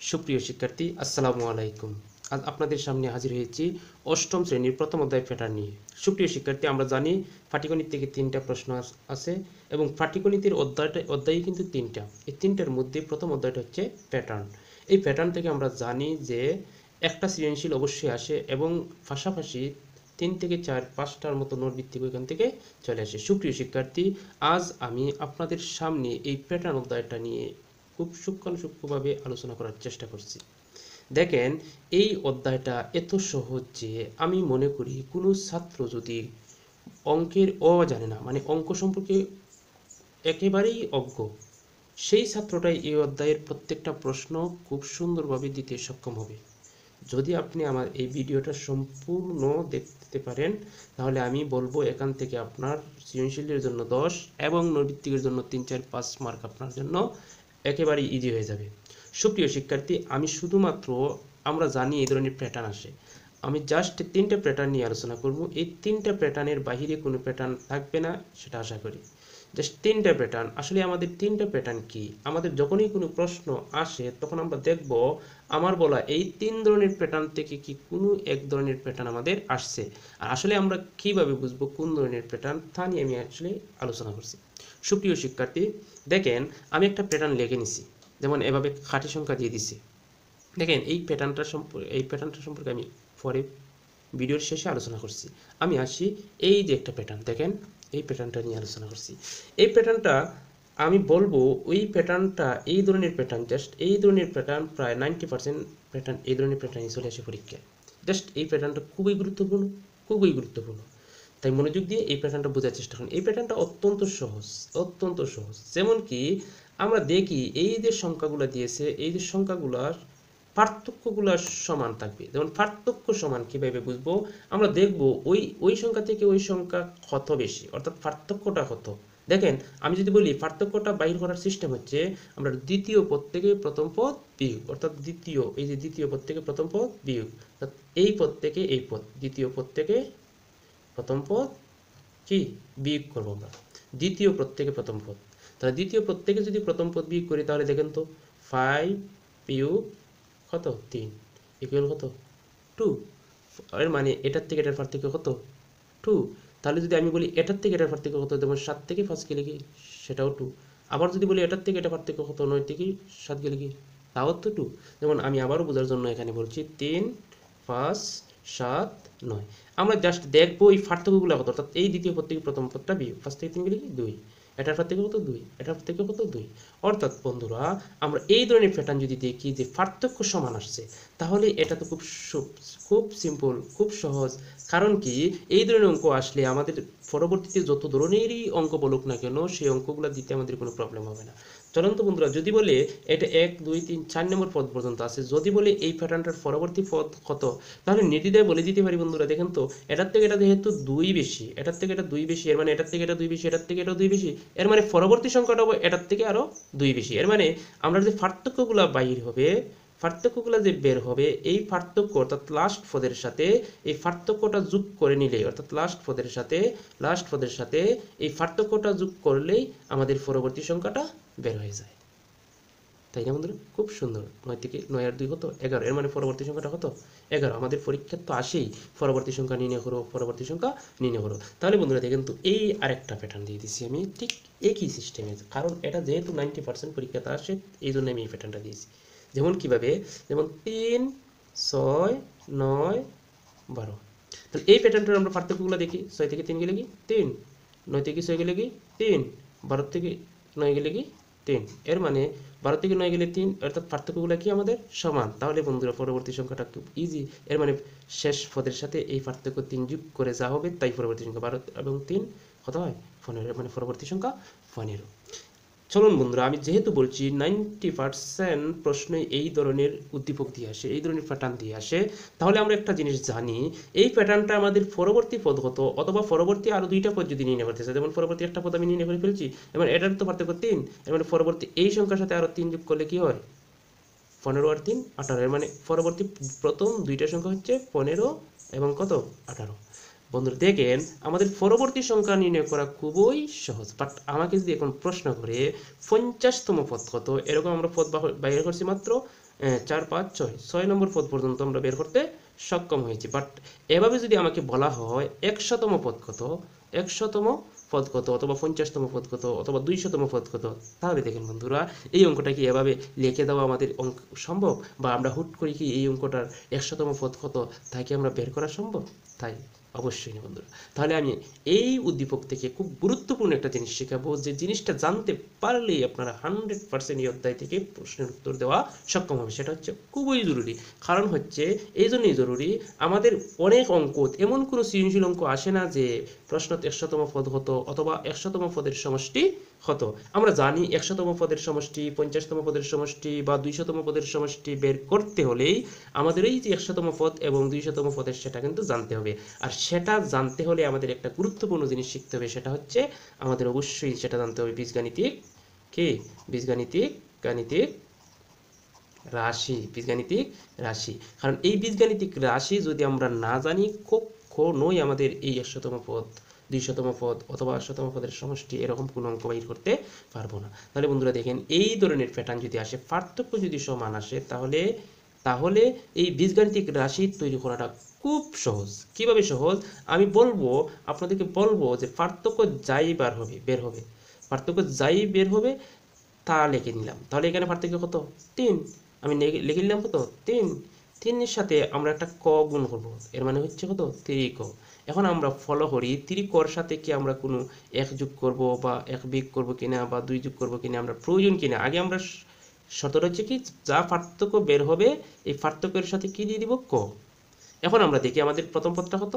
সুপ্রিয় শিক্ষার্থী, আসসালামু আলাইকুম। আজ আপনাদের সামনে হাজির হয়েছি অষ্টম শ্রেণীর প্রথম অধ্যায় প্যাটার্ন নিয়ে। সুপ্রিয় শিক্ষার্থী, আমরা জানি পাটিগণিত থেকে 3টা প্রশ্ন আছে এবং পাটিগণিতের অধ্যায়ই কিন্তু 3টা। এই 3টার মধ্যে প্রথম অধ্যায়টা হচ্ছে প্যাটার্ন। এই প্যাটার্ন থেকে আমরা জানি যে একটা সৃজনশীল অবশ্যই আসে এবং পাশাপাশি 3 থেকে 4 5টার মতো নোট ভিত্তিক এখান থেকে চলে আসে। সুপ্রিয় শিক্ষার্থী, আজ আমি আপনাদের সামনে এই প্যাটার্ন অধ্যায়টা নিয়ে খুব সূক্ষ্মভাবে আলোচনা করার চেষ্টা করছি। দেখেন, এই অধ্যায়টা এত সহজ যে আমি মনে করি কোনো ছাত্র যদি অঙ্কের জানে না, মানে অঙ্ক সম্পর্কে একেবারেই অজ্ঞ, সেই ছাত্রটাই এই অধ্যায়ের প্রত্যেকটা প্রশ্ন খুব সুন্দরভাবে দিতে সক্ষম হবে। যদি আপনি আমার এই ভিডিওটা সম্পূর্ণ দেখতে পারেন, তাহলে আমি বলবো এখান থেকে আপনার সৃজনশীলের জন্য 10 এবং নৈর্ভিত্তিকের জন্য 3, 4, 5 মার্ক আপনার জন্য একেবারেই ইজি হয়ে যাবে। সুপ্রিয় শিক্ষার্থী, আমি শুধুমাত্র, আমরা জানি এই ধরনের প্যাটার্ন আসে, আমি জাস্ট 3টা প্যাটার্ন নিয়ে আলোচনা করব। এই 3টা প্যাটার্নের বাইরে কোনো প্যাটার্ন থাকবে না, সেটা আশা করি। জাস্ট 3টা প্যাটার্ন। আসলে আমাদের 3টা প্যাটার্ন কি, আমাদের যখনই কোনো প্রশ্ন আসে তখন আমরা দেখব আমার বলা এই 3 ধরনের প্যাটার্ন থেকে কি কোনো এক ধরনের প্যাটার্ন আমাদের আসছে। আর আসলে আমরা কিভাবে বুঝবো কোন ধরনের প্যাটার্ন, তা নিয়ে আমি আসলে আলোচনা করছি। সুপ্রিয় শিক্ষার্থী, দেখেন, আমি একটা প্যাটার্ন লিখে নিছি, যেমন এভাবে খাঁটি সংখ্যা দিয়ে দিছি। দেখেন, এই প্যাটার্নটা সম্পর্কে আমি পরে ভিডিওর শেষে আলোচনা করছি। আমি আসি, এই যে একটা প্যাটার্ন, দেখেন এই প্যাটার্নটা নিয়ে আলোচনা করছি। এই প্যাটার্নটা আমি বলবো, ওই প্যাটার্নটা এই ধরনের প্যাটার্ন, জাস্ট এই ধরনের প্যাটার্ন প্রায় 90% প্যাটার্ন এই ধরনের প্যাটার্নই চলে আসে পরীক্ষায়। জাস্ট এই প্যাটার্নটা খুবই গুরুত্বপূর্ণ, খুবই গুরুত্বপূর্ণ। তাই মনোযোগ দিয়ে এই প্যাটার্নটা বোঝার চেষ্টা করুন। এই প্যাটার্নটা অত্যন্ত সহজ, অত্যন্ত সহজ। যেমন কি আমরা দেখি এই যে সংখ্যাগুলো দিয়েছে, এই যে সংখ্যাগুলোর পার্থক্যগুলো সমান থাকবে। যেমন পার্থক্য সমান কিভাবে বুঝবো, আমরা দেখব ওই সংখ্যা থেকে ওই সংখ্যা কত বেশি, অর্থাৎ পার্থক্যটা কত। দেখেন, আমি যদি বলি পার্থক্যটা বাইর করার সিস্টেম হচ্ছে, আমরা দ্বিতীয় পদ থেকে প্রথম পদ বিয়োগ, অর্থাৎ এই যে দ্বিতীয় পদ থেকে প্রথম পদ বিয়োগ, অর্থাৎ এই পদ থেকে এই পদ, দ্বিতীয় পদ থেকে প্রথম পদ কি বিয়োগ করবো আমরা, দ্বিতীয় পদ থেকে প্রথম পদ। তাহলে দ্বিতীয় পদ থেকে যদি প্রথম পদ বিয়োগ করি, তাহলে দেখেন তো 5 বিয়োগ কত 3 ইকুয়াল কত 2। এর মানে এটার থেকে এটার পার্থক্য কত 2। তাহলে যদি আমি বলি এটার থেকে এটার পার্থক্য কত, যেমন 7 থেকে 5 গেলে কি সেটাও 2। আবার যদি বলি এটার থেকে এটা পার্থক্য কত, 9 থেকে 7 গেলে কি তাও তো 2। যেমন আমি আবারও বোঝার জন্য এখানে বলছি 3, 5, 7, 9। আমরা জাস্ট দেখবো এই পার্থক্যগুলো কত, অর্থাৎ এই দ্বিতীয় পদ থেকে প্রথম পদটা বিয়োগ, 5 থেকে 3 গেলে কি 2, এটার পার্থক্য কত 2, এটার পার্থক্য কত 2। অর্থাৎ বন্ধুরা, আমরা এই ধরনের প্যাটার্ন যদি দেখি যে পার্থক্য সমান আসছে, তাহলে এটা তো খুব সিম্পল, খুব সহজ। কারণ কি, এই ধরনের অঙ্ক আসলে আমাদের পরবর্তীতে যত ধরনেরই অঙ্ক বলুক না কেন, সেই অঙ্কগুলো দিতে আমাদের কোনো প্রবলেম হবে না। চলুন তো বন্ধুরা, যদি বলে এটা 1, 2, 3, 4 নম্বর পদ পর্যন্ত আছে, যদি বলে এই প্যাটার্নটার পরবর্তী পদ কত, তাহলে নির্দ্বিধায় বলে দিতে পারি বন্ধুরা। দেখেন তো, এটার থেকে এটা যেহেতু 2 বেশি, এটার থেকে এটা 2 বেশি, এর মানে এটার থেকে এটা 2 বেশি, এটার থেকে এটা 2 বেশি, এর মানে পরবর্তী সংখ্যাটা হবে এটার থেকে আরো 2 বেশি। এর মানে আমরা যে পার্থক্যগুলো বাইর হবে, পার্থক্যগুলো যে বের হবে, এই পার্থক্য অর্থাৎ লাস্ট পদের সাথে এই পার্থক্যটা যোগ করে নিলে, অর্থাৎ লাস্ট পদের সাথে এই পার্থক্যটা যোগ করলেই আমাদের পরবর্তী সংখ্যাটা বের হয়ে যায়। তাই না বন্ধুরা? খুব সুন্দর। 9 থেকে 9 আর 2 কত 11, এর মানে পরবর্তী সংখ্যাটা কত 11। আমাদের পরীক্ষা তো আসেই পরবর্তী সংখ্যা নির্ণয় করো, পরবর্তী সংখ্যা নির্ণয় করো। তাহলে বন্ধুরা দেখেন তো, এই আরেকটা প্যাটার্ন দিয়ে দিচ্ছি আমি, ঠিক একই সিস্টেমে, কারণ এটা যেহেতু 90% পরীক্ষাতে আসে, এই জন্য আমি এই প্যাটার্নটা দিয়েছি। যেমন কিভাবে, যেমন 3, 6, 9, 12। তাহলে এই প্যাটার্নটার আমরা পার্থক্যগুলো দেখি। 6 থেকে 3 গেলে কি 3, 9 থেকে 6 গেলে কি 3, 12 থেকে 9 গেলে কি 3। এর মানে 12 থেকে 9 গেলে 3, অর্থাৎ পার্থক্যগুলো কি আমাদের সমান। তাহলে বন্ধুরা পরবর্তী সংখ্যাটা খুব ইজি। এর মানে শেষ পদের সাথে এই পার্থক্য 3 যোগ করে যা হবে তাই পরবর্তী সংখ্যা। 12 এবং 3 কত হয় 15, এর মানে পরবর্তী সংখ্যা 15। চলুন বন্ধুরা, আমি যেহেতু বলছি 90% প্রশ্নে এই ধরনের উদ্দীপক দিয়ে আসে, এই ধরনের প্যাটার্ন দিয়ে আসে, তাহলে আমরা একটা জিনিস জানি, এই প্যাটার্নটা আমাদের পরবর্তী পদ কত, অথবা পরবর্তী আরো 2টা পদ যদি নির্ণয় করতে চাই, যেমন পরবর্তী একটা পদ আমি নির্ণয় করে ফেলছি, এবং এটার তো পার্থক্য 3, এর মানে পরবর্তী এই সংখ্যার সাথে আরো 3 যোগ করলে কি হয় 15 আর 3 18। এর মানে পরবর্তী প্রথম 2টা সংখ্যা হচ্ছে 15 এবং কত 18। বন্ধুরা দেখেন আমাদের পরবর্তী সংখ্যা নির্ণয় করা খুবই সহজ, বাট আমাকে যদি এখন প্রশ্ন করে 50তম পদ কত, এরকম আমরা পদ বাইর করছি মাত্র 4 5 6 নম্বর পদ পর্যন্ত আমরা বের করতে সক্ষম হয়েছি। বাট এভাবে যদি আমাকে বলা হয় 100তম পদ কত, 100তম পদ কত, অথবা 50তম পদ কত, অথবা 200তম পদ কত, তাহলে দেখেন বন্ধুরা এই অঙ্কটা কি এভাবে লিখে দেওয়া আমাদের অঙ্ক সম্ভব, বা আমরা হুট করে কি এই অঙ্কটার 100তম পদ কত তাই কি আমরা বের করা সম্ভব? তাই অবশ্যই না বন্ধুরা। তাহলে আমি এই উদ্দীপক থেকে খুব গুরুত্বপূর্ণ একটা জিনিস শেখাবো, যে জিনিসটা জানতে পারলেই আপনারা 100% এই অধ্যায় থেকে প্রশ্নের উত্তর দেওয়া সক্ষম হবে। সেটা হচ্ছে খুবই জরুরি। কারণ হচ্ছে এই জন্যই জরুরি, আমাদের অনেক অঙ্ক, এমন কোনো সৃজনশীল অঙ্ক আসে না যে প্রশ্ন 100তম পদ হতো অথবা 100তম পদের সমষ্টি হতো। আমরা জানি 100তম পদের সমষ্টি, 50তম পদের সমষ্টি বা 200তম পদের সমষ্টি বের করতে হলেই আমাদের এই যে 100তম পদ এবং 200তম পদের সেটা কিন্তু জানতে হবে। আর সেটা জানতে হলে আমাদের একটা গুরুত্বপূর্ণ জিনিস শিখতে হবে, সেটা হচ্ছে আমাদের অবশ্যই সেটা জানতে হবে বীজগাণিতিক গাণিতিক রাশি, বীজগাণিতিক রাশি। কারণ এই বীজগাণিতিক রাশি যদি আমরা না জানি, কখনোই আমাদের এই 100তম পদ, 200তম পদ অথবা 100তম পদের সমষ্টি এরকম কোনো অঙ্ক বাইর করতে পারবো না। তাহলে বন্ধুরা দেখেন এই ধরনের প্যাটার্ন যদি আসে, পার্থক্য যদি সমান আসে, তাহলে এই বীজগাণিতিক রাশি তৈরি করাটা খুব সহজ। কিভাবে সহজ আমি বলবো, আপনাদেরকে বলবো যে পার্থক্য যাই বের হবে, পার্থক্য যাই বের হবে তা লিখে নিলাম। তাহলে এখানে পার্থক্য কত? 3। আমি লিখে নিলাম কত? 3। 3-এর সাথে আমরা একটা ক গুণ করব, এর মানে হচ্ছে কত? 3 ক। এখন আমরা ফলো করি 3 কর সাথে কি আমরা কোনো 1 যোগ করব বা 1 বিয়োগ করব কিনা বা 2 যোগ করব কিনা, আমরা প্রয়োজন কিনা আগে আমরা শর্তটা হচ্ছে কি, যা পার্থক্য বের হবে এই পার্থক্যের সাথে কি দিয়ে দিব? ক। এখন আমরা দেখি আমাদের প্রথম পদটা কত?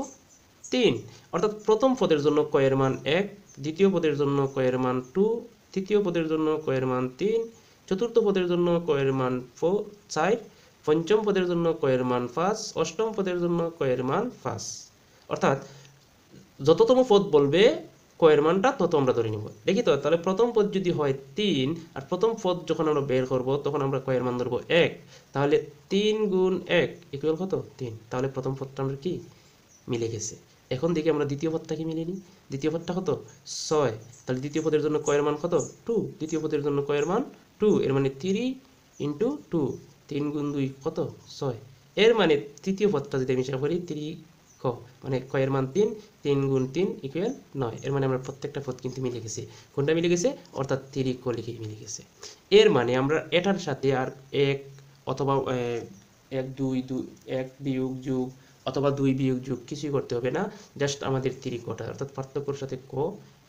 3। অর্থাৎ প্রথম পদের জন্য ক এর মান 1, দ্বিতীয় পদের জন্য ক এর মান 2, তৃতীয় পদের জন্য ক এর মান 3, চতুর্থ পদের জন্য ক এর মান 4, পঞ্চম পদের জন্য ক এর মান 5, অষ্টম পদের জন্য ক এর মান 5। অর্থাৎ যততম পদ বলবে ক এর মানটা তত আমরা ধরে নিব। দেখি তো, তাহলে প্রথম পদ যদি হয় 3 আর প্রথম পদ যখন আমরা বের করব তখন আমরা ক এর মান ধরবো 1, তাহলে 3 গুণ 1 ইকুয়াল কত? 3। তাহলে প্রথম পদটা আমরা কি মিলে গেছে। এখন দেখি আমরা দ্বিতীয় পদটাকে মিলিয়ে নিই। দ্বিতীয় পদটা কত? 6। তাহলে দ্বিতীয় পদের জন্য ক এর মান কত? 2। দ্বিতীয় পদের জন্য ক এর মান 2, এর মানে 3 ইন্টু 2, 3 গুণ 2 কত? 6। এর মানে তৃতীয় পদটা যদি আমি হিসাব করি 3 ক, মানে ক এর মান 3, 3 গুণ 3 ইকুয়াল 9। এর মানে আমরা প্রত্যেকটা পদ কিন্তু মিলে গেছে। কোনটা মিলে গেছে? অর্থাৎ 3 ক লিখে মিলে গেছে। এর মানে আমরা এটার সাথে আর 1 অথবা 1 2 1 বিয়োগ যোগ অথবা 2 বিয়োগ যোগ কিছুই করতে হবে না, জাস্ট আমাদের 3 কটা, অর্থাৎ পার্থক্যর সাথে ক,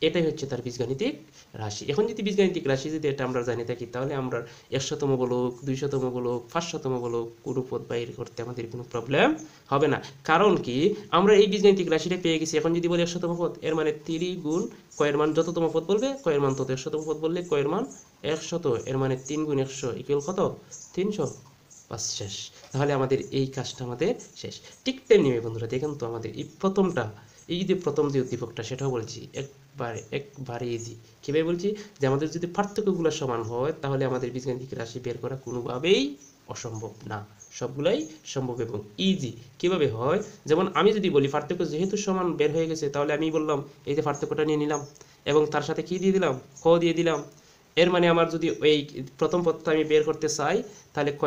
এটাই হচ্ছে তার বীজগাণিতিক রাশি। এখন যদি বীজগাণিতিক রাশি যদি এটা আমরা জানি থাকি, তাহলে আমরা 100তম বলুক, 200তম বলুক, 500তম বলুক, কোনো পদ বাইর করতে আমাদের কোনো প্রবলেম হবে না। কারণ কি, আমরা এই বীজগাণিতিক রাশিটা পেয়ে গেছি। এখন যদি বলি 100তম পদ, এর মানে 3 গুণ ক এর মান, যততম পদ বলবে ক এর মান তত। 100তম পদ বললে ক এর মান 100, এর মানে 3 গুণ 100 ইকুয়াল কত? 300। বাস শেষ। তাহলে আমাদের এই কাজটা আমাদের শেষ। ঠিক তেমনি বন্ধুরা দেখেন তো, আমাদের এই প্রথমটা, এই যে প্রথম যে উদ্দীপকটা, সেটাও বলছি একবারে ইজি। কীভাবে বলছি? যে আমাদের যদি পার্থক্যগুলো সমান হয়, তাহলে আমাদের বীজগাণিতিক রাশি বের করা কোনোভাবেই অসম্ভব না, সবগুলাই সম্ভব এবং ইজি। কিভাবে হয়? যেমন আমি যদি বলি পার্থক্য যেহেতু সমান বের হয়ে গেছে, তাহলে আমি বললাম এই যে পার্থক্যটা নিয়ে নিলাম এবং তার সাথে কি দিয়ে দিলাম? ক দিয়ে দিলাম। এর মানে আমার যদি এই প্রথম পদটা আমি বের করতে চাই, তাহলে ক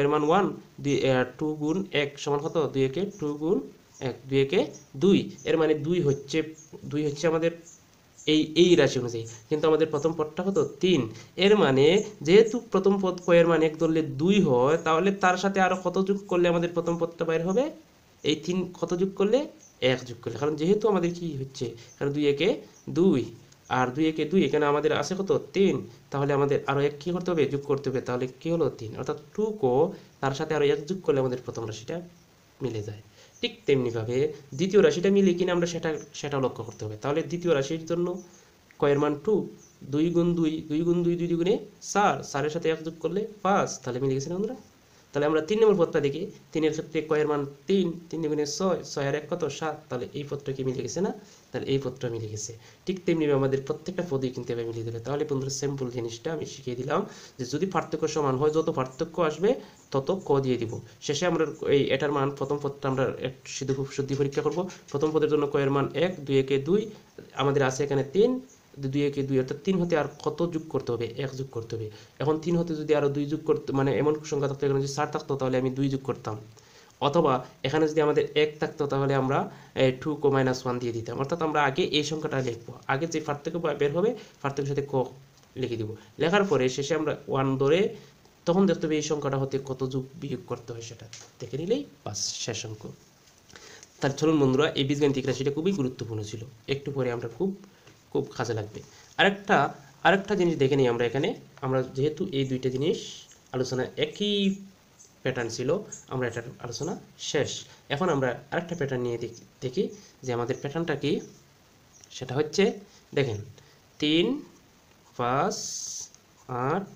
এর মান 1, 2 গুণ 1 সমান কত? 2 একে 2 গুণ 1, 2 একে 2। এর মানে 2 হচ্ছে আমাদের এই রাশি অনুযায়ী, কিন্তু আমাদের প্রথম পদটা কত? 3। এর মানে যেহেতু প্রথম পদ ক এর মান 1 ধরলে 2 হয়, তাহলে তার সাথে আরো কত যোগ করলে আমাদের প্রথম পদটা বাইর হবে? এই 3 কত যোগ করলে? 1 যোগ করলে। কারণ যেহেতু আমাদের কি হচ্ছে, কারণ 2 একে 2 আর 2 একে 2, এখানে আমাদের আছে কত? 3। তাহলে আমাদের আরো 1 কি করতে হবে? যোগ করতে হবে। তাহলে কি হলো? 3। অর্থাৎ 2 কো তার সাথে আরো 1 যোগ করলে আমাদের প্রথম রাশিটা মিলে যায়। ঠিক তেমনিভাবে দ্বিতীয় রাশিটা মিলে কিনা আমরা সেটাও লক্ষ্য করতে হবে। তাহলে দ্বিতীয় রাশির জন্য ক এর মান 2, 2 গুণ 2, 2 গুণ 2, 2 গুণে 4, 4 এর সাথে 1 যোগ করলে 5, তাহলে মিলে গেছে না বন্ধুরা? তাহলে আমরা 3 নম্বর পদটা দেখি। 3 এর ক্ষেত্রে ক এর মান 3, 3 গুণে 6, 6 আর 1 কত 7, তাহলে এই পদটা কি মিলে গেছে না? তাহলে এই পদটা মিলে গেছে। ঠিক তেমনি আমাদের প্রত্যেকটা পদই কিন্তু এভাবে মিলিয়ে দেবে। তাহলে বন্ধুরা সিম্পল জিনিসটা আমি শিখিয়ে দিলাম যে যদি পার্থক্য সমান হয়, যত পার্থক্য আসবে তত ক দিয়ে দিব। শেষে আমরা এই এটার মান প্রথম পদটা আমরা শুদ্ধি পরীক্ষা করব। প্রথম পদের জন্য ক এর মান 1, 2 একে 2, আমাদের আছে এখানে 3, 2 একে 2, অর্থাৎ 3 হতে আর কত যোগ করতে হবে? 1 যোগ করতে হবে। এখন 3 হতে যদি আরো 2 যোগ করতে, মানে এমন সংখ্যা থাকতো এখানে যদি 4 থাকতো তাহলে আমি 2 যোগ করতাম, অথবা এখানে যদি আমাদের 1 থাকতো তাহলে আমরা 2 ক -1 দিয়ে দিতাম। অর্থাৎ আমরা আগে এই সংখ্যাটা লিখবো, আগে যে পার্থক্য বের হবে পার্থক্যের সাথে ক লিখে দিব। লেখার পরে শেষে আমরা 1 ধরে তখন দেখতে হবে এই সংখ্যাটা হতে কত যোগ বিয়োগ করতে হয়, সেটা দেখে নিলেই বাস শেষ অঙ্ক। তার চলুন বন্ধুরা, এই বীজগাণিতিক রাশিটা খুবই গুরুত্বপূর্ণ ছিল, একটু পরে আমরা খুব কাজে লাগবে। আরেকটা জিনিস দেখে নিই আমরা এখানে। আমরা যেহেতু এই দুইটা জিনিস আলোচনা একই প্যাটার্ন ছিল, আমরা এটার আলোচনা শেষ। এখন আমরা আরেকটা প্যাটার্ন নিয়ে দেখি যে আমাদের প্যাটার্নটা কি। সেটা হচ্ছে দেখেন 3, 5, 8,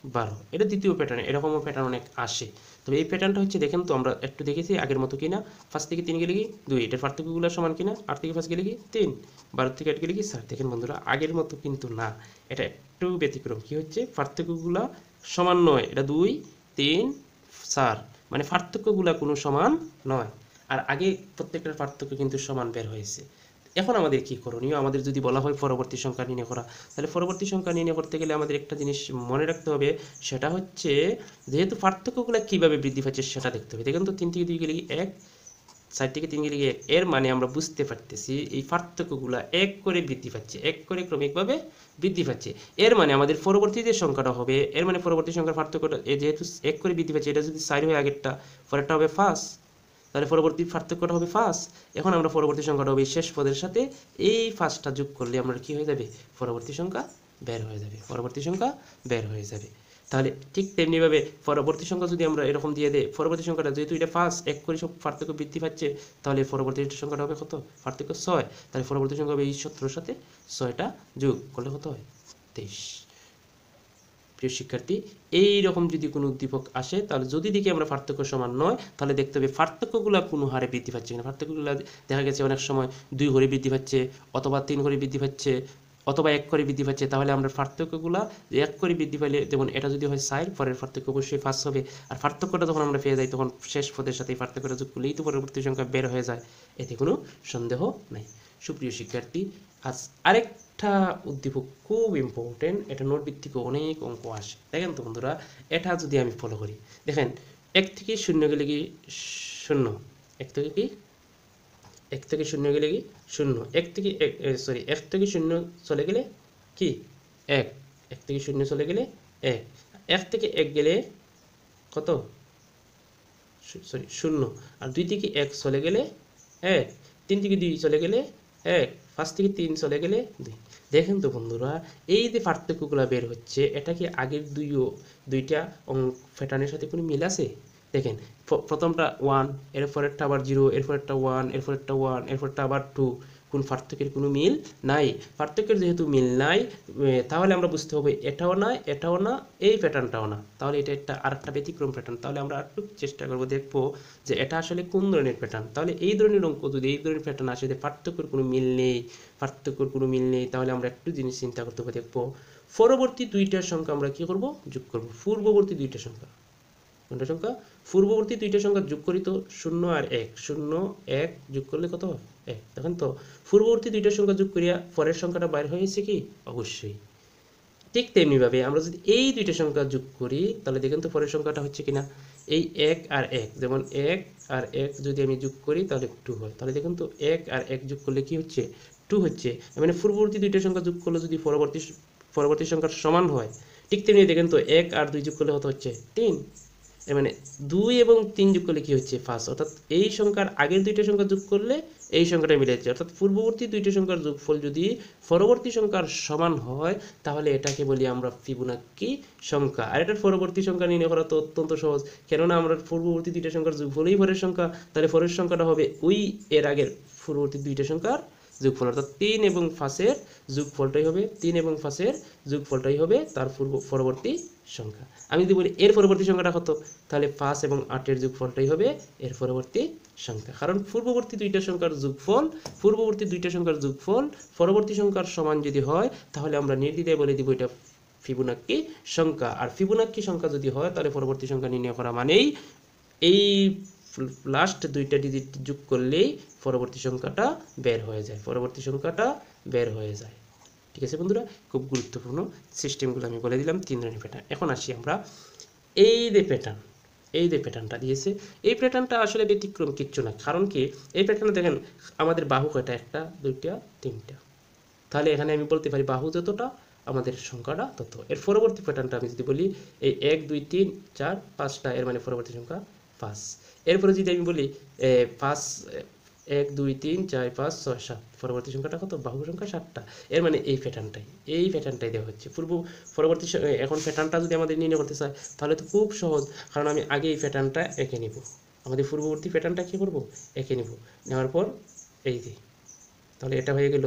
12, এটা দ্বিতীয় প্যাটার্ন। এরকমও প্যাটার্ন অনেক আসে, তবে এই প্যাটার্নটা হচ্ছে দেখেন তো আমরা একটু দেখেছি আগের মতো কিনা। 5 থেকে 3 গেলে কি 2, এটার পার্থক্যগুলো সমান কিনা। 8 থেকে 5 গেলে কি 3, 12 থেকে 8 গেলে কি 4। দেখেন বন্ধুরা আগের মতো কিন্তু না, এটা একটু ব্যতিক্রম। কি হচ্ছে? পার্থক্যগুলো সমান নয়, এটা 2, 3, 4, মানে পার্থক্যগুলো কোনো সমান নয়। আর আগে প্রত্যেকটার পার্থক্য কিন্তু সমান বের হয়েছে। এখন আমাদের কি করণীয়? আমাদের যদি বলা হয় পরবর্তী সংখ্যা নির্ণয় করা, তাহলে পরবর্তী সংখ্যা নির্ণয় করতে গেলে আমাদের একটা জিনিস মনে রাখতে হবে, সেটা হচ্ছে যেহেতু পার্থক্যগুলো কিভাবে বৃদ্ধি পাচ্ছে সেটা দেখতে হবে। দেখেন তো 3 থেকে 2 গেলে 1, 4 থেকে 3 গেলে 1, এর মানে আমরা বুঝতে পারতেছি এই পার্থক্যগুলো 1 করে বৃদ্ধি পাচ্ছে, 1 করে ক্রমিকভাবে বৃদ্ধি পাচ্ছে। এর মানে আমাদের পরবর্তী যে সংখ্যাটা হবে, এর মানে পরবর্তী সংখ্যার পার্থক্যটা যেহেতু 1 করে বৃদ্ধি পাচ্ছে, এটা যদি 4 হয় আগেরটা, পরেরটা হবে 5, তাহলে পরবর্তী পার্থক্যটা হবে 5। এখন আমরা পরবর্তী সংখ্যাটা হবে শেষ পদের সাথে এই 5টা যোগ করলে আমরা কি হয়ে যাবে? পরবর্তী সংখ্যা বের হয়ে যাবে, পরবর্তী সংখ্যা বের হয়ে যাবে। তাহলে ঠিক তেমনিভাবে পরবর্তী সংখ্যা যদি আমরা এরকম দিয়ে দেই, পরবর্তী সংখ্যাটা যেহেতু এটা 5, 1 করে সব পার্থক্য বৃদ্ধি পাচ্ছে, তাহলে পরবর্তী সংখ্যাটা হবে কত? পার্থক্য 6, তাহলে পরবর্তী সংখ্যা হবে এই 17 সাথে 6টা যোগ করলে কত হয়? 23। প্রিয় শিক্ষার্থী, এই রকম যদি কোনো উদ্দীপক আসে, তাহলে যদি দেখি আমরা পার্থক্য সমান নয়, তাহলে দেখতে হবে পার্থক্যগুলো কোনো হারে বৃদ্ধি পাচ্ছে কিনা। পার্থক্যগুলো দেখা গেছে অনেক সময় 2 করে বৃদ্ধি পাচ্ছে, অথবা 3 করে বৃদ্ধি পাচ্ছে, অথবা 1 করে বৃদ্ধি পাচ্ছে। তাহলে আমরা পার্থক্যগুলো 1 করে বৃদ্ধি পাইলে, যেমন এটা যদি হয় 4, পরের পার্থক্য অবশ্যই 5 হবে। আর পার্থক্যটা যখন আমরা পেয়ে যাই, তখন শেষ পদের সাথে এই পার্থক্যটা যোগ করলেই তো পরবর্তী সংখ্যা বের হয়ে যায়, এতে কোনো সন্দেহ নাই। সুপ্রিয় শিক্ষার্থী, আজ আরেকটা উদ্দীপক খুব ইম্পর্টেন্ট, এটা নোট ভিত্তিক অনেক অঙ্ক আসে। দেখেন তো বন্ধুরা, এটা যদি আমি ফলো করি, দেখেন 1 থেকে 0 গেলে কি 0, 1 থেকে কি 1 থেকে 0 গেলে কি 0, 1 থেকে 1 থেকে 0 চলে গেলে কি 1, 1 থেকে 0 চলে গেলে 1, 1 থেকে 1 গেলে কত? 0, আর 2 থেকে 1 চলে গেলে 1, 3 থেকে 2 চলে গেলে 1, 5 থেকে 3 চলে গেলে 2। দেখেন তো বন্ধুরা, এই যে পার্থক্যগুলো বের হচ্ছে, এটা কি আগের দুইটা প্যাটার্নের সাথে কোনো মিল আছে? দেখেন প্রথমটা 1, এরপরেরটা আবার 0, এরপরেরটা 1, এরপরেরটা 1, এরপরটা আবার 2, কোন পার্থক্যের কোনো মিল নাই। পার্থক্যের যেহেতু মিল নাই, তাহলে আমরা বুঝতে হবে এটাও না, এটাও না, এই প্যাটার্নটাও না, তাহলে এটা একটা আরেকটা ব্যতিক্রম প্যাটার্ন। তাহলে আমরা একটু চেষ্টা করবো, দেখবো যে এটা আসলে কোন ধরনের প্যাটার্ন। তাহলে এই ধরনের অঙ্ক যদি এই ধরনের প্যাটার্ন আসে যে পার্থক্যের কোনো মিল নেই, তাহলে আমরা একটু জিনিস চিন্তা করতে হবে। দেখবো পরবর্তী দুইটার সংখ্যা আমরা কি করব? যোগ করব। পূর্ববর্তী দুইটা সংখ্যা, কোনটা সংখ্যা? পূর্ববর্তী দুইটা সংখ্যা যোগ করি তো 0 আর 1, 0, 1 যোগ করলে কত হয়? 1। দেখেন তো পূর্ববর্তী দুইটা সংখ্যা যোগ করিয়া পরের সংখ্যাটা বাইর হয়েছে কি? অবশ্যই। ঠিক তেমনিভাবে আমরা যদি এই দুইটা সংখ্যা যোগ করি, তাহলে দেখেন তো পরের সংখ্যাটা হচ্ছে কিনা। এই 1 আর 1, যেমন 1 আর 1 যদি আমি যোগ করি তাহলে 2 হয়। তাহলে দেখুন তো 1 আর 1 যোগ করলে কি হচ্ছে? 2 হচ্ছে। মানে পূর্ববর্তী দুইটা সংখ্যা যোগ করলে যদি পরবর্তী সংখ্যার সমান হয়, ঠিক তেমনি দেখেন তো 1 আর 2 যোগ করলে কত হচ্ছে? 3। মানে 2 এবং 3 যোগ করলে কি হচ্ছে? 5। অর্থাৎ এই সংখ্যার আগের দুইটা সংখ্যা যোগ করলে এই সংখ্যাটা মিলে যাচ্ছে। অর্থাৎ পূর্ববর্তী দুইটা সংখ্যার যোগফল যদি পরবর্তী সংখ্যার সমান হয়, তাহলে এটাকে বলি আমরা ফিবোনাক্কি সংখ্যা। আর এটার পরবর্তী সংখ্যা নির্ণয় করা তো অত্যন্ত সহজ, কেননা আমরা পূর্ববর্তী দুইটা সংখ্যার যোগফলই পরের সংখ্যা, তাহলে পরের সংখ্যাটা হবে ওই এর আগের পূর্ববর্তী দুইটা সংখ্যার যোগফল, অর্থাৎ 3 এবং 5-এর যোগফলটাই হবে 3 এবং 5-এর যোগফলটাই হবে তার পরবর্তী সংখ্যা। আমি যদি বলি এর পরবর্তী সংখ্যাটা কত, তাহলে 5 এবং 8-এর যোগফলটাই হবে এর পরবর্তী সংখ্যা। কারণ পূর্ববর্তী দুইটা সংখ্যার যোগফল পরবর্তী সংখ্যার সমান যদি হয়, তাহলে আমরা নির্দ্বিধায় বলে দিব এটা ফিবোনাক্কি সংখ্যা। আর ফিবোনাক্কি সংখ্যা যদি হয়, তাহলে পরবর্তী সংখ্যা নির্ণয় করা মানেই এই লাস্ট দুইটা ডিজিট যোগ করলেই পরবর্তী সংখ্যাটা বের হয়ে যায়। ঠিক আছে বন্ধুরা, খুব গুরুত্বপূর্ণ সিস্টেমগুলো আমি বলে দিলাম। 3 ধরনের প্যাটার্ন। এখন আসি আমরা এই যে প্যাটার্নটা দিয়েছে, এই প্যাটার্নটা আসলে ব্যতিক্রম কিচ্ছু না। কারণ কি, এই প্যাটার্নে দেখেন আমাদের বাহু কয়টা, 1 2 3টা। তাহলে এখানে আমি বলতে পারি বাহু যতটা আমাদের সংখ্যাটা তত। এর পরবর্তী প্যাটার্নটা আমি যদি বলি এই 1 2 3 4 5টা, এর মানে পরবর্তী সংখ্যা 5। এরপরে যদি আমি বলি 5 1 2 3 4 5 6 7, পরবর্তী সংখ্যাটা কত, বাহু সংখ্যা 7টা। এর মানে এই প্যাটার্নটাই দেওয়া হচ্ছে পরবর্তী। এখন প্যাটার্নটা যদি আমাদের নির্ণয় করতে চায়, তাহলে তো খুব সহজ। কারণ আমি আগে এই প্যাটার্নটা এঁকে নিব, আমাদের পূর্ববর্তী প্যাটার্নটা কি করব, এঁকে নিব। নেওয়ার পর এই যে, তাহলে এটা হয়ে গেল,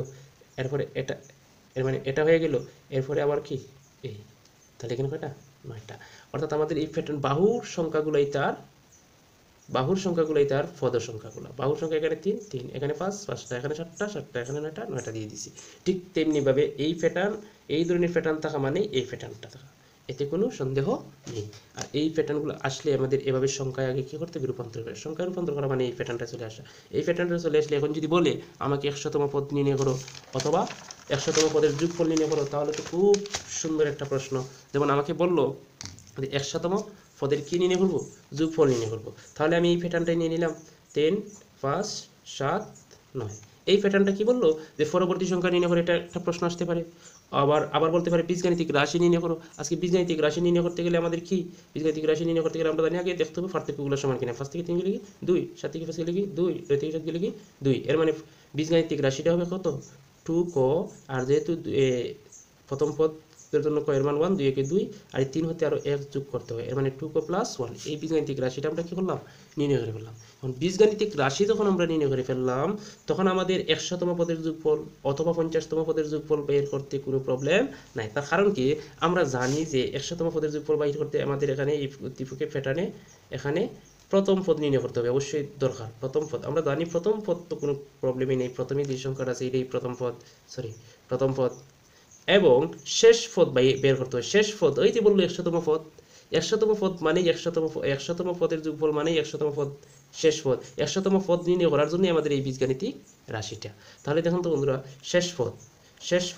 এরপরে এটা, এর মানে এটা হয়ে গেল, এরপরে আবার কি এই, তাহলে এখানে কয়টা, 9টা। অর্থাৎ আমাদের এই প্যাটার্ন বাহুর সংখ্যাগুলোই তার পদ সংখ্যাগুলো। বাহুর সংখ্যা এখানে 3 3, এখানে 5 5টা, এখানে 7টা 7টা, এখানে 9টা 9টা দিয়ে দিছি। ঠিক তেমনিভাবে এই ধরনের প্যাটার্ন থাকা মানে এই প্যাটার্নটা থাকা, এতে কোনো সন্দেহ নেই। আর এই প্যাটার্নগুলো আসলে আমাদের এভাবে সংখ্যায় আগে কী করতে হবে, রূপান্তর করে। সংখ্যায় রূপান্তর করা মানে এই প্যাটার্নটা চলে আসা। এই প্যাটার্নটা চলে আসলে এখন যদি বলে আমাকে 100তম পদ নির্ণয় করো অথবা 100তম পদের যোগফল নির্ণয় করো, তাহলে তো খুব সুন্দর একটা প্রশ্ন। যেমন আমাকে বললো 100তম পদের কী নির্ণয় করবো, যোগফল নির্ণয় করবো। তাহলে আমি এই প্যাটার্নটাই নিয়ে নিলাম 10 5 7 9। এই প্যাটার্নটা কি বললো যে পরবর্তী সংখ্যা নির্ণয় করে, এটা একটা প্রশ্ন আসতে পারে। আবার বলতে পারে বীজগাণিতিক রাশি নির্ণয় করো। আজকে বীজগাণিতিক রাশি নির্ণয় করতে গেলে আমাদের কি, বীজগাণিতিক রাশি নির্ণয় করতে গেলে আমরা জানি আগে দেখতে হবে পার্থক্যগুলো সমান কিনা। 5 থেকে 3 গেলে কি 2, 7 থেকে 5 গেলে কি 2, 2 থেকে 7 গেলে কি 2। এর মানে বীজগাণিতিক রাশিটা হবে কত, 2 ক। আর যেহেতু প্রথম পদের জন্য ক এর মান 1, 2 একে 2, আর 3 হতে আরো 1 যোগ করতে হয়, এর মানে 2 ক প্লাস 1। এই বীজগাণিতিক রাশিটা আমরা কি করলাম, নির্ণয় করে ফেললাম। এখন বীজগাণিতিক রাশি যখন আমরা নির্ণয় করে ফেললাম, তখন আমাদের 100তম পদের যোগফল অথবা 50তম পদের যোগফল বের করতে কোনো প্রবলেম নাই। তার কারণ কি, আমরা জানি যে 100তম পদের যোগফল বের করতে আমাদের এখানে এই উদ্দীপকের প্যাটার্নে এখানে প্রথম পদ নির্ণয় করতে হবে, অবশ্যই দরকার প্রথম পদ। আমরা জানি প্রথম পদ তো কোনো প্রবলেমই নেই, প্রথমে যে সংখ্যাটা আছে এটাই প্রথম পদ। এবং শেষ পদ বের করতে হয়। শেষ পদ ওই যে বললো 100তম পদ মানে 100তম পদের যোগফল মানে 100তম পদ শেষ পদ। 100তম পদ নির্ণয় করার জন্য আমাদের এই বীজগাণিতিক রাশিটা। তাহলে দেখুন তো বন্ধুরা, শেষ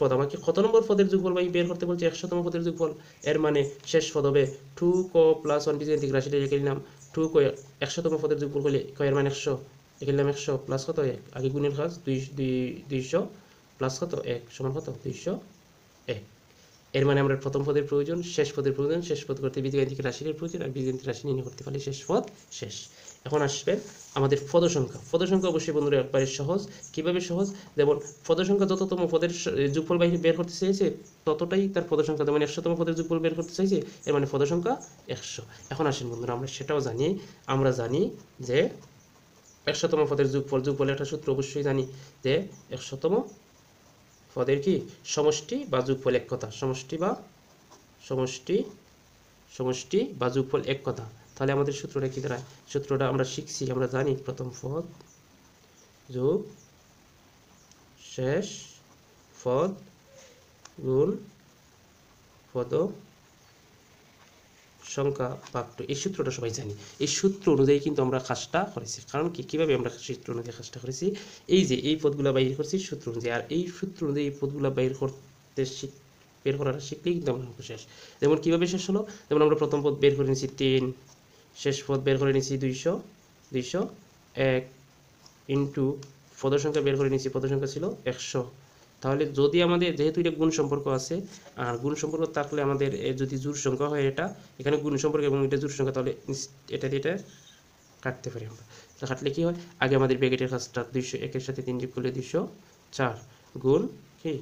পদ আমাকে কত নম্বর পদের যোগফল বের করতে বলছে, 100তম পদের যোগফল। এর মানে শেষ পদ হবে 2 ক প্লাস 1। বীজগাণিতিক রাশিটা লিখে নিলাম 2 ক, 100তম পদের যোগফল করলে ক এর মান 100, লিখে নিলাম 100 প্লাস কত 1, আগে গুণের কাজ 200 প্লাস কত 1 সমান কত 200। এর মানে আমরা প্রথম পদের প্রয়োজন, শেষ পদের প্রয়োজন। শেষ পদ করতে বীজগাণিতিক রাশির প্রয়োজন, আর বীজগাণিতিক রাশি নির্ণয় করতে পারলে শেষ পদ শেষ। এখন আসবে আমাদের পদ সংখ্যা অবশ্যই বন্ধুরা একবারে সহজ। কিভাবে সহজ, যেমন পদ সংখ্যা যততম পদের যোগফল বের করতে চাইছে ততটাই তার পদ সংখ্যা। যেমন 100তম পদের যোগফল বের করতে চাইছে, এর মানে পদ সংখ্যা 100। এখন আসেন বন্ধুরা, আমরা সেটাও জানি। আমরা জানি যে 100তম পদের যোগফল একটা সূত্র অবশ্যই জানি যে 100তম পদের কি সমষ্টি বা যোগফল এক কথা, সমষ্টি বা যোগফল এক কথা। তাহলে আমাদের সূত্রটা কি দাঁড়ায়, সূত্রটা আমরা শিখছি, আমরা জানি প্রথম পদ যোগ শেষ পদ গুণ পদ সংখ্যা ভাগ 2। এই সূত্রটা সবাই জানি। এই সূত্র অনুযায়ী কিন্তু আমরা কাজটা করেছি। কারণ কি, কিভাবে আমরা সূত্র অনুযায়ী কাজটা করেছি, এই যে এই পদগুলো বাইর করছি সূত্র অনুযায়ী। আর এই সূত্র অনুযায়ী এই পদগুলো বের করাটা শিখলেই কিন্তু আমরা অঙ্ক শেষ। যেমন কিভাবে শেষ হলো, যেমন আমরা প্রথম পদ বের করে নিয়েছি 3, শেষ পদ বের করে নিয়েছি 201 ইন্টু পদ সংখ্যা বের করে নিয়েছি, পদ সংখ্যা ছিল 100। তাহলে যদি আমাদের যেহেতু এটা গুণ সম্পর্ক আছে, আর গুণ সম্পর্ক থাকলে আমাদের যদি জোড় সংখ্যা হয়, এটা এখানে গুণ সম্পর্ক এবং এটা জোড় সংখ্যা, তাহলে এটা কাটতে পারি আমরা। তো কাটলে কি হয়, আগে আমাদের ব্র্যাকেটের কাজটা 201-এর সাথে 3 যোগ করলে 204 গুণ কি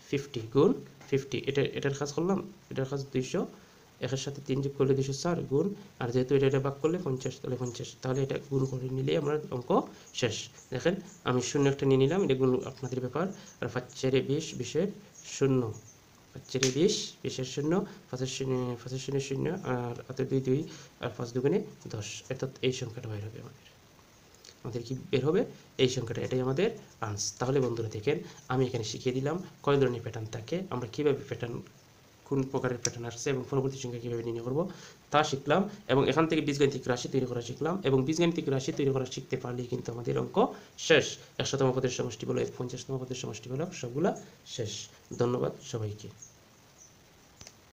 50 গুণ 50, এটার কাজ করলাম, এটার কাজ 200 1 সাথে 3 যোগ করলে 204 গুণ, আর যেহেতু এটা ভাগ করলে 50 তাহলে 50, তাহলে এটা গুণ করে নিলেই আমরা অঙ্ক শেষ। দেখেন আমি শূন্য একটা নিয়ে নিলাম, এটা গুণ আপনাদের ব্যাপার। আর 5 4 20, 20 শূন্য, 5 4 20, 20 শূন্য, 5 শূন্য 0, আর হাতে 2 2, আর 5 দুগুণে 10, অর্থাৎ এই সংখ্যাটা বের হবে আমাদের কি বের হবে এই সংখ্যাটা, এটাই আমাদের আনসার। তাহলে বন্ধুরা দেখেন আমি এখানে শিখিয়ে দিলাম কয় ধরনের প্যাটার্ন থাকে, আমরা কিভাবে প্যাটার্ন, কোন প্রকারের প্যাটার্ন আসছে এবং পরবর্তী সংখ্যা কীভাবে নির্ণয় করব তা শিখলাম, এবং এখান থেকে বীজগাণিতিক রাশি তৈরি করা শিখলাম, এবং বীজগাণিতিক রাশি তৈরি করা শিখতে পারলেই কিন্তু আমাদের অঙ্ক শেষ। 100তম পদের সমষ্টি বলো, 50তম পদের সমষ্টি বলো, সবগুলা শেষ। ধন্যবাদ সবাইকে।